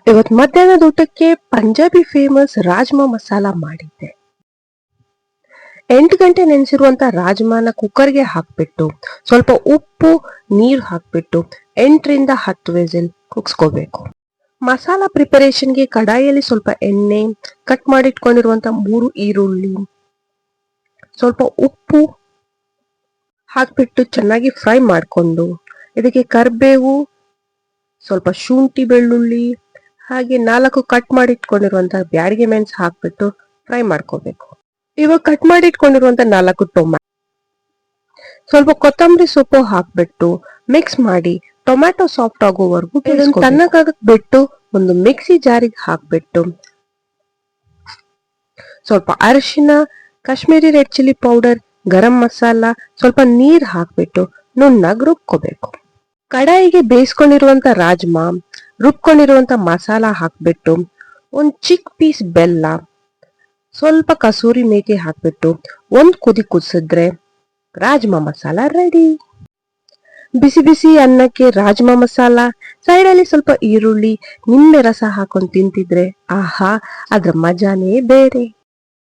ಇವತ್ತು ಮಧ್ಯಾಹ್ನದ ಊಟಕ್ಕೆ ಪಂಜಾಬಿ ಫೇಮಸ್ ರಾಜ್ಮಾ ಮಸಾಲ ಮಾಡಿದ್ದೆ. 8 ಗಂಟೆ ನೆನೆಸಿರುವಂತ ರಾಜ್ಮಾನ ಕುಕ್ಕರ್ಗೆ ಹಾಕ್ಬಿಟ್ಟು ಸ್ವಲ್ಪ ಉಪ್ಪು ನೀರು ಹಾಕ್ಬಿಟ್ಟು 8ರಿಂದ 10 ವಿಸಿಲ್ ಕುಗ್ಸ್ಕೋಬೇಕು. ಮಸಾಲ ಪ್ರಿಪರೇಷನ್ಗೆ ಕಡಾಯಿಯಲ್ಲಿ ಸ್ವಲ್ಪ ಎಣ್ಣೆ, ಕಟ್ ಮಾಡಿಟ್ಕೊಂಡಿರುವಂತ 3 ಈರುಳ್ಳಿ, ಸ್ವಲ್ಪ ಉಪ್ಪು ಹಾಕ್ಬಿಟ್ಟು ಚೆನ್ನಾಗಿ ಫ್ರೈ ಮಾಡಿಕೊಂಡು ಇದಕ್ಕೆ ಕರಿಬೇವು, ಸ್ವಲ್ಪ ಶುಂಠಿ ಬೆಳ್ಳುಳ್ಳಿ, ಹಾಗೆ 4 ಕಟ್ ಮಾಡಿ ಇಟ್ಕೊಂಡಿರುವಂತಹ ಬ್ಯಾಡಿಗೆ ಮೆಣಸು ಹಾಕ್ಬಿಟ್ಟು ಫ್ರೈ ಮಾಡ್ಕೋಬೇಕು. ಇವಾಗ ಕಟ್ ಮಾಡಿ ಇಟ್ಕೊಂಡಿರುವಂತ 4 ಟೊಮ್ಯಾಟೊ, ಸ್ವಲ್ಪ ಕೊತ್ತಂಬರಿ ಸೊಪ್ಪು ಹಾಕ್ಬಿಟ್ಟು ಮಿಕ್ಸ್ ಮಾಡಿ ಟೊಮ್ಯಾಟೊ ಸಾಫ್ಟ್ ಆಗೋವರೆಗೂ ತಣ್ಣಗಾಗಕ್ ಬಿಟ್ಟು ಒಂದು ಮಿಕ್ಸಿ ಜಾರಿಗೆ ಹಾಕ್ಬಿಟ್ಟು ಸ್ವಲ್ಪ ಅರಿಶಿನ, Kashmiri red chilli powder, garam masala, ಸ್ವಲ್ಪ ನೀರ್ ಹಾಕ್ಬಿಟ್ಟು ನುಣ್ಣಗೆ ರುಬ್ಕೋಬೇಕು. ಕಡಾಯಿಗೆ ಬೇಯಿಸ್ಕೊಂಡಿರುವಂತ ರಾಜ್ಮಾ, ರುಬ್ಕೊಂಡಿರುವಂತ ಮಸಾಲ ಹಾಕ್ಬಿಟ್ಟು ಒಂದ್ ಚಿಕ್ಕ ಪೀಸ್ ಬೆಲ್ಲ, ಸ್ವಲ್ಪ ಕಸೂರಿ ಮೇಥಿ ಹಾಕ್ಬಿಟ್ಟು ಒಂದ್ ಕುದಿ ಕುದಿಸಿದ್ರೆ ರಾಜ್ಮಾ ಮಸಾಲ ರೆಡಿ. ಬಿಸಿ ಬಿಸಿ ಅನ್ನಕ್ಕೆ ರಾಜ್ಮಾ ಮಸಾಲ, ಸೈಡಲ್ಲಿ ಸ್ವಲ್ಪ ಈರುಳ್ಳಿ, ನಿಂಬೆ ರಸ ಹಾಕೊಂಡು ತಿಂತಿದ್ರೆ ಆಹಾ, ಅದ್ರ ಮಜಾನೇ ಬೇರೆ.